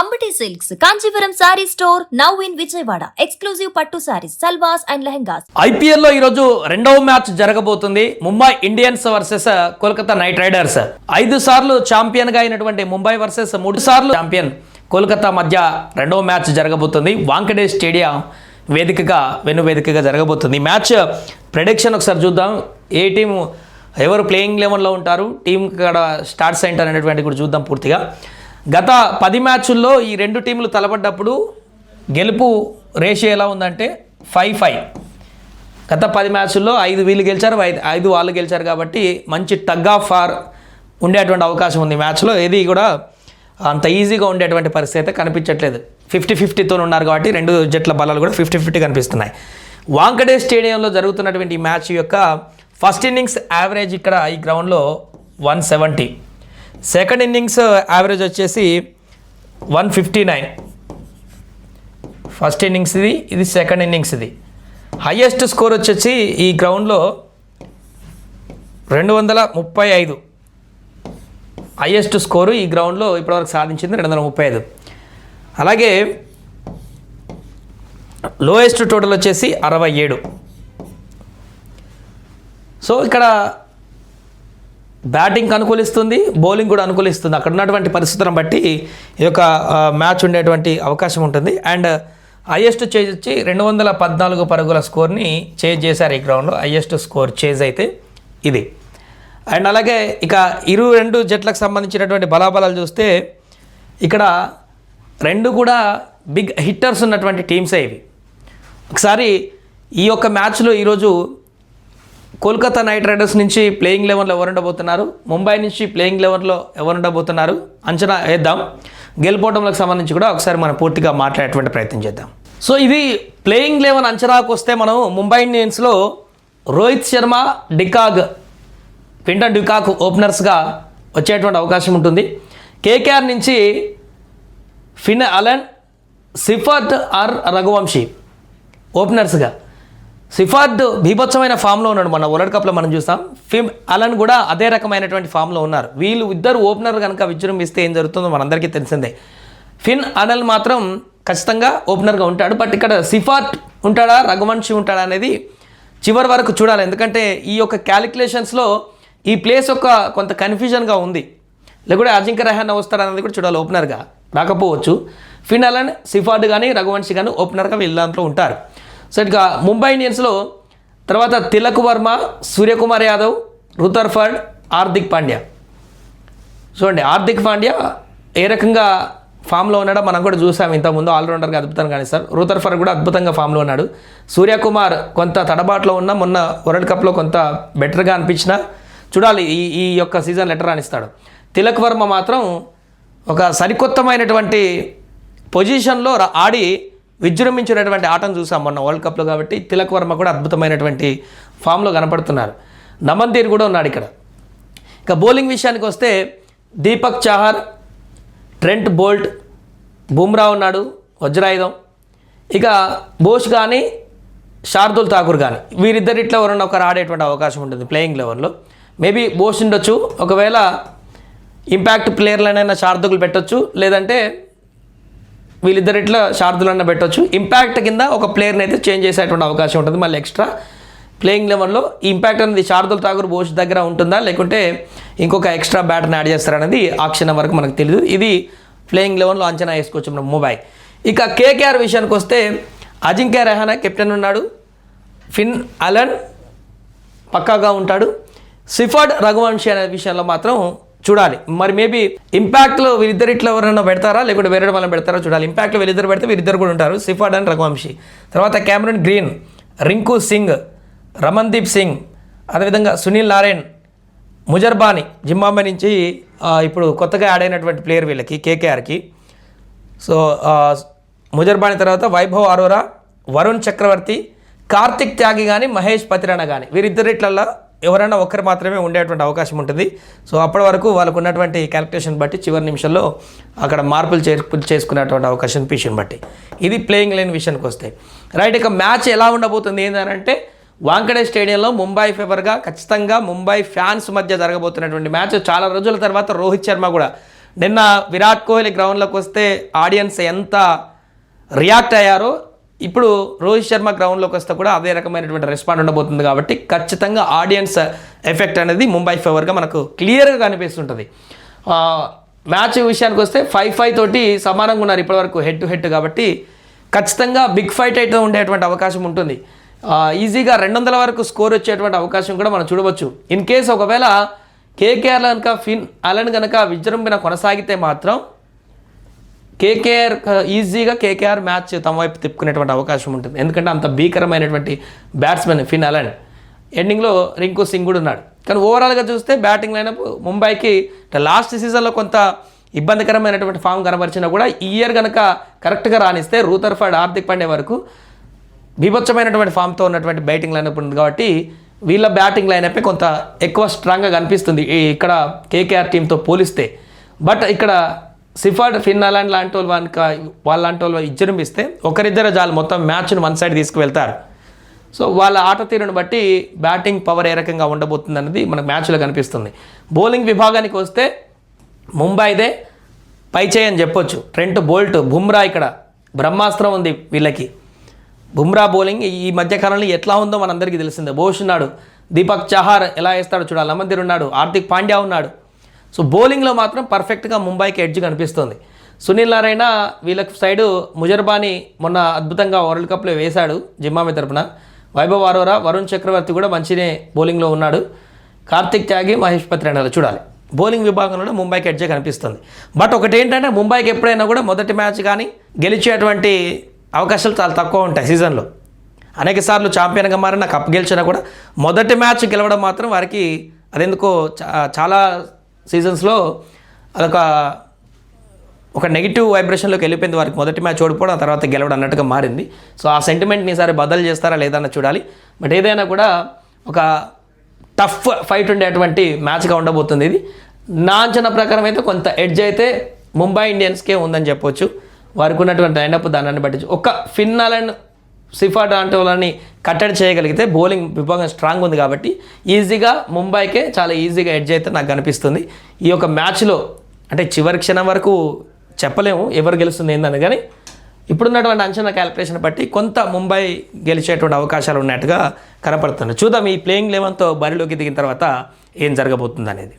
Ambati Silks, Kanchipuram Saree Store, now in Vijayawada. Exclusive Pattu Sarees, Salwars and Lehengas. IPL లో ఈరోజు రెండవ match జరగబోతుంది. Mumbai Indians versus Kolkata night riders. 5 సార్లు champion గా అయినటువంటి ముంబై వర్సెస్ 3 సార్లు ఛాంపియన్ కోల్కతా మధ్య రెండవ మ్యాచ్ జరగబోతుంది. వాంకడే స్టేడియం వేదికగా వేదికగా జరగబోతుంది. మ్యాచ్ ప్రెడిక్షన్ ఒకసారి చూద్దాం. ఏ టీం ఎవరు ప్లేయింగ్ లెవెన్లో ఉంటారు, టీం ఇక్కడ స్టార్ట్స్ ఏంటి అనేటువంటి కూడా చూద్దాం పూర్తిగా. గత 10 మ్యాచ్ల్లో ఈ రెండు టీంలు తలపడ్డప్పుడు గెలుపు రేషియో ఎలా ఉందంటే 5-5. గత 10 మ్యాచ్ల్లో 5 వీళ్ళు గెలిచారు, 5 వాళ్ళు గెలిచారు. కాబట్టి మంచి టగ్ ఆఫ్ వార్ ఉండేటువంటి అవకాశం ఉంది. మ్యాచ్లో ఏది కూడా అంత ఈజీగా ఉండేటువంటి పరిస్థితి అయితే కనిపించట్లేదు. 50-50తో ఉన్నారు కాబట్టి రెండు జట్ల బలాలు కూడా 50-50 కనిపిస్తున్నాయి. వాంకడే స్టేడియంలో జరుగుతున్నటువంటి ఈ మ్యాచ్ యొక్క ఫస్ట్ ఇన్నింగ్స్ యావరేజ్ ఇక్కడ ఈ గ్రౌండ్లో 170, సెకండ్ ఇన్నింగ్స్ యావరేజ్ వచ్చేసి 159. ఫస్ట్ ఇన్నింగ్స్ ఇది సెకండ్ ఇన్నింగ్స్ ఇది. హయ్యెస్ట్ స్కోర్ వచ్చేసి ఈ గ్రౌండ్లో 235. హయ్యెస్ట్ స్కోరు ఈ గ్రౌండ్లో ఇప్పటివరకు సాధించింది 235. అలాగే లోయెస్ట్ టోటల్ వచ్చేసి 67. సో ఇక్కడ బ్యాటింగ్ అనుకూలిస్తుంది, బౌలింగ్ కూడా అనుకూలిస్తుంది. అక్కడ ఉన్నటువంటి పరిస్థితులను బట్టి ఈ యొక్క మ్యాచ్ ఉండేటువంటి అవకాశం ఉంటుంది. అండ్ హయ్యెస్ట్ చేజ్ వచ్చి 214 పరుగుల స్కోర్ని చేజ్ చేశారు ఈ గ్రౌండ్లో. హయ్యెస్ట్ స్కోర్ చేజ్ అయితే ఇది. అండ్ అలాగే ఇక రెండు జట్లకు సంబంధించినటువంటి బలాబలాలు చూస్తే ఇక్కడ రెండు కూడా బిగ్ హిట్టర్స్ ఉన్నటువంటి టీమ్సే ఇవి. ఒకసారి ఈ యొక్క మ్యాచ్లో ఈరోజు కోల్కతా నైట్ రైడర్స్ నుంచి ప్లేయింగ్ లెవెన్లో ఎవరు ఉండబోతున్నారు, ముంబై నుంచి ప్లేయింగ్ లెవెన్లో ఎవరు ఉండబోతున్నారు అంచనా వేద్దాం. గెలుపోవడంలకు సంబంధించి కూడా ఒకసారి మనం పూర్తిగా మాట్లాడేటువంటి ప్రయత్నం చేద్దాం. సో ఇది ప్లేయింగ్ లెవెన్ అంచనాకు వస్తే మనం ముంబై ఇండియన్స్లో రోహిత్ శర్మ, క్వింటన్ డికాక్ ఓపెనర్స్గా వచ్చేటువంటి అవకాశం ఉంటుంది. కేకేఆర్ నుంచి ఫిన్ అలన్, సిఫార్డ్ ఆర్ రఘువంశీ ఓపెనర్స్గా. సిఫార్డ్ బీభత్సమైన ఫామ్లో ఉన్నాడు. మన వరల్డ్ కప్లో మనం చూస్తాం. ఫిన్ అలన్ కూడా అదే రకమైనటువంటి ఫామ్లో ఉన్నారు. వీళ్ళు ఇద్దరు ఓపెనర్ కనుక విజృంభిస్తే ఏం జరుగుతుందో మనందరికీ తెలిసిందే. ఫిన్ అలన్ మాత్రం ఖచ్చితంగా ఓపెనర్గా ఉంటాడు. బట్ ఇక్కడ సిఫార్డ్ ఉంటాడా, రఘువంశీ ఉంటాడా అనేది చివరి వరకు చూడాలి. ఎందుకంటే ఈ యొక్క క్యాలిక్యులేషన్స్లో ఈ ప్లేస్ యొక్క కొంత కన్ఫ్యూజన్గా ఉంది. లేకుంటే అజింక్య రహానే వస్తాడనేది కూడా చూడాలి. ఓపెనర్గా రాకపోవచ్చు. ఫిన్ అలన్, సిఫార్డ్ కానీ రఘువంశీ కానీ ఓపెనర్గా వీళ్ళ దాంట్లో ఉంటారు. సో ఇక ముంబై ఇండియన్స్లో తర్వాత తిలక్ వర్మ, సూర్యకుమార్ యాదవ్, రుతర్ఫర్డ్, హార్దిక్ పాండ్యా. చూడండి హార్దిక్ పాండ్యా ఏ రకంగా ఫామ్లో ఉన్నాడో మనం కూడా చూసాం ఇంతకుముందు. ఆల్రౌండర్గా అద్భుతంగా కానిస్తారు. రుతర్ఫర్డ్ కూడా అద్భుతంగా ఫామ్లో ఉన్నాడు. సూర్యకుమార్ కొంత తడబాటులో ఉన్న మొన్న వరల్డ్ కప్లో కొంత బెటర్గా అనిపించిన చూడాలి ఈ యొక్క సీజన్ లెటర్ రాణిస్తాడు. తిలక్ వర్మ మాత్రం ఒక సరికొత్తమైనటువంటి పొజిషన్లో ఆడి విజృంభించినటువంటి ఆటను చూసాం మొన్న వరల్డ్ కప్లో. కాబట్టి తిలక్ వర్మ కూడా అద్భుతమైనటువంటి ఫామ్లో కనపడుతున్నారు. నమన్దీర్ కూడా ఉన్నాడు ఇక్కడ. ఇక బౌలింగ్ విషయానికి వస్తే దీపక్ చాహర్, ట్రెంట్ బోల్ట్, బుమ్రా ఉన్నాడు వజ్రాయుధం. ఇక బోష్ కానీ శార్దుల్ ఠాకూర్ కానీ వీరిద్దరిట్లో ఎవరన్నా ఒకరు ఆడేటువంటి అవకాశం ఉంటుంది ప్లేయింగ్ లెవెన్లో. మేబీ బోష్ ఉండొచ్చు, ఒకవేళ ఇంపాక్ట్ ప్లేయర్లనైనా శార్దుల్ పెట్టొచ్చు, లేదంటే వీళ్ళిద్దరిట్లో శార్దులన్న పెట్టవచ్చు. ఇంపాక్ట్ కింద ఒక ప్లేయర్ని అయితే చేంజ్ చేసేటువంటి అవకాశం ఉంటుంది. మళ్ళీ ఎక్స్ట్రా ప్లేయింగ్ లెవెన్లో ఈ ఇంపాక్ట్ అనేది శార్దుల్ ఠాకూర్, బోష్ దగ్గర ఉంటుందా, లేకుంటే ఇంకొక ఎక్స్ట్రా బ్యాటర్ని యాడ్ చేస్తారనేది ఆ క్షణం వరకు మనకు తెలియదు. ఇది ప్లేయింగ్ లెవెన్లో అంచనా వేసుకోవచ్చు మనం ముంబై. ఇక కేకేఆర్ విషయానికి వస్తే అజింక్య రహానే కెప్టెన్ ఉన్నాడు. ఫిన్ అలన్ పక్కాగా ఉంటాడు. సిఫార్డ్, రఘువంశీ అనే విషయంలో మాత్రం చూడాలి. మరి మేబీ ఇంపాక్ట్లో వీరిద్దరిట్లో ఎవరైనా పెడతారా, లేకుంటే వేరే వాళ్ళని పెడతారా చూడాలి. ఇంపాక్ట్లో వీరిద్దరు పెడితే వీరిద్దరు కూడా ఉంటారు, సిఫార్డ్ అండ్ రఘువంశీ. తర్వాత క్యామరన్ గ్రీన్, రింకు సింగ్, రమన్దీప్ సింగ్, అదేవిధంగా సునీల్ నారాయణ్, ముజర్బానీ జింబాబ్వే నుంచి ఇప్పుడు కొత్తగా యాడ్ అయినటువంటి ప్లేయర్ వీళ్ళకి కేకేఆర్కి. సో ముజర్బానీ తర్వాత వైభవ్ అరోరా, వరుణ్ చక్రవర్తి, కార్తిక్ త్యాగి కానీ మహేష్ పతిరాణ కానీ వీరిద్దరిట్లల్లో ఎవరైనా ఒక్కరు మాత్రమే ఉండేటువంటి అవకాశం ఉంటుంది. సో అప్పటి వరకు వాళ్ళకు ఉన్నటువంటి క్యాలిక్యులేషన్ బట్టి చివరి నిమిషంలో అక్కడ మార్పులు చేసుకునేటువంటి అవకాశం పిషన్ బట్టి. ఇది ప్లేయింగ్ లైన్ విషయానికి వస్తే రైట్. ఇక మ్యాచ్ ఎలా ఉండబోతుంది ఏంటంటే వాంకడే స్టేడియంలో ముంబై ఫేవర్గా ఖచ్చితంగా ముంబై ఫ్యాన్స్ మధ్య జరగబోతున్నటువంటి మ్యాచ్. చాలా రోజుల తర్వాత రోహిత్ శర్మ కూడా నిన్న విరాట్ కోహ్లీ గ్రౌండ్లోకి వస్తే ఆడియన్స్ ఎంత రియాక్ట్ అయ్యారో ఇప్పుడు రోహిత్ శర్మ గ్రౌండ్లోకి వస్తే కూడా అదే రకమైనటువంటి రెస్పాండ్ ఉండబోతుంది కాబట్టి ఖచ్చితంగా ఆడియన్స్ ఎఫెక్ట్ అనేది ముంబై ఫేవర్గా మనకు క్లియర్గా కనిపిస్తుంటుంది. మ్యాచ్ విషయానికి వస్తే 5-5 తోటి సమానంగా ఉన్నారు ఇప్పటివరకు హెడ్ టు హెడ్ కాబట్టి ఖచ్చితంగా బిగ్ ఫైట్ అయితే ఉండేటువంటి అవకాశం ఉంటుంది. ఈజీగా 200 వరకు స్కోర్ వచ్చేటువంటి అవకాశం కూడా మనం చూడవచ్చు. ఇన్ కేస్ ఒకవేళ కేకేఆర్ కనుక ఫిన్ అలన్ కనుక విజృంభణ కొనసాగితే మాత్రం ఈజీగా కేకేఆర్ మ్యాచ్ తమ వైపు తిప్పుకునేటువంటి అవకాశం ఉంటుంది. ఎందుకంటే అంత భీకరమైనటువంటి బ్యాట్స్మెన్ ఫిన్ అలన్, ఎండింగ్లో రింకు సింగ్ కూడా ఉన్నాడు. కానీ ఓవరాల్గా చూస్తే బ్యాటింగ్ లైనప్ ముంబైకి లాస్ట్ సీజన్లో కొంత ఇబ్బందికరమైనటువంటి ఫామ్ కనబరిచినా కూడా ఈ ఇయర్ కనుక కరెక్ట్గా రాణిస్తే రూథర్ఫర్డ్, హార్దిక్ పాండ్యా వరకు బీభత్సమైనటువంటి ఫామ్తో ఉన్నటువంటి బ్యాటింగ్ లైనప్ ఉంది కాబట్టి వీళ్ళ బ్యాటింగ్ లైనప్పే కొంత ఎక్కువ స్ట్రాంగ్గా కనిపిస్తుంది ఇక్కడ కేకేఆర్ టీంతో పోలిస్తే. బట్ ఇక్కడ సిఫర్డ్, ఫిన్ అలన్ లాంటి వాళ్ళు విజృంభిస్తే ఒకరిద్దరు చాలు మొత్తం మ్యాచ్ను వన్ సైడ్ తీసుకువెళ్తారు. సో వాళ్ళ ఆట తీరును బట్టి బ్యాటింగ్ పవర్ ఏ రకంగా ఉండబోతుంది అనేది మనకు మ్యాచ్లో కనిపిస్తుంది. బౌలింగ్ విభాగానికి వస్తే ముంబైదే పైచేయి అని చెప్పొచ్చు. ట్రెంట్ బోల్ట్, బుమ్రా ఇక్కడ బ్రహ్మాస్త్రం ఉంది వీళ్ళకి. బుమ్రా బౌలింగ్ ఈ మధ్యకాలంలో ఎట్లా ఉందో మనందరికీ తెలిసిందే. బోష్ ఉన్నాడు, దీపక్ చహార్ ఎలా వేస్తాడో చూడాలి, అమందిర్ ఉన్నాడు, హార్దిక్ పాండ్యా ఉన్నాడు. సో బౌలింగ్లో మాత్రం పర్ఫెక్ట్గా ముంబైకి ఎడ్జ్ కనిపిస్తుంది. సునీల్ నారాయణ వీళ్ళకి సైడు ముజర్బానీ మొన్న అద్భుతంగా వరల్డ్ కప్లో వేశాడు జిమ్మామి తరపున. వైభవ్ అరోరా, వరుణ్ చక్రవర్తి కూడా మంచినే బౌలింగ్లో ఉన్నాడు. కార్తిక్ త్యాగి, మహేష్ పత్రేనాలు చూడాలి. బౌలింగ్ విభాగంలో ముంబైకి ఎడ్జే కనిపిస్తుంది. బట్ ఒకటి ఏంటంటే ముంబైకి ఎప్పుడైనా కూడా మొదటి మ్యాచ్ కానీ గెలిచేటువంటి అవకాశాలు చాలా తక్కువ ఉంటాయి సీజన్లో. అనేక సార్లు ఛాంపియన్గా మారిన కప్ గెలిచినా కూడా మొదటి మ్యాచ్ గెలవడం మాత్రం వారికి అదెందుకో చాలా సీజన్స్లో అదొక నెగిటివ్ వైబ్రేషన్లోకి వెళ్ళిపోయింది. వారికి మొదటి మ్యాచ్ ఓడిపోవడం, ఆ తర్వాత గెలవడం అన్నట్టుగా మారింది. సో ఆ సెంటిమెంట్ని ఈసారి బదలు చేస్తారా లేదన్న చూడాలి. బట్ ఏదైనా కూడా ఒక టఫ్ ఫైట్ ఉండేటువంటి మ్యాచ్గా ఉండబోతుంది ఇది. నా అంచనా ప్రకారం అయితే కొంత ఎడ్జ్ అయితే ముంబై ఇండియన్స్కే ఉందని చెప్పొచ్చు. వారికి ఉన్నటువంటి లైనప్ దాన్ని బట్టి ఒక ఫిన్ అలన్, సిఫర్డ్ లాంటి వాళ్ళని కట్టడి చేయగలిగితే బౌలింగ్ విభాగం స్ట్రాంగ్ ఉంది కాబట్టి ఈజీగా ముంబైకే చాలా ఈజీగా ఎడ్జ్ అయితే నాకు కనిపిస్తుంది. ఈ యొక్క మ్యాచ్లో అంటే చివరి క్షణం వరకు చెప్పలేము ఎవరు గెలుస్తుంది ఏందని, కానీ ఇప్పుడున్నటువంటి అంచనా క్యాలిక్యులేషన్ బట్టి కొంత ముంబై గెలిచేటువంటి అవకాశాలు ఉన్నట్టుగా కనపడుతుంది. చూద్దాం ఈ ప్లేయింగ్ 11తో బరిలోకి దిగిన తర్వాత ఏం జరగబోతుంది అనేది.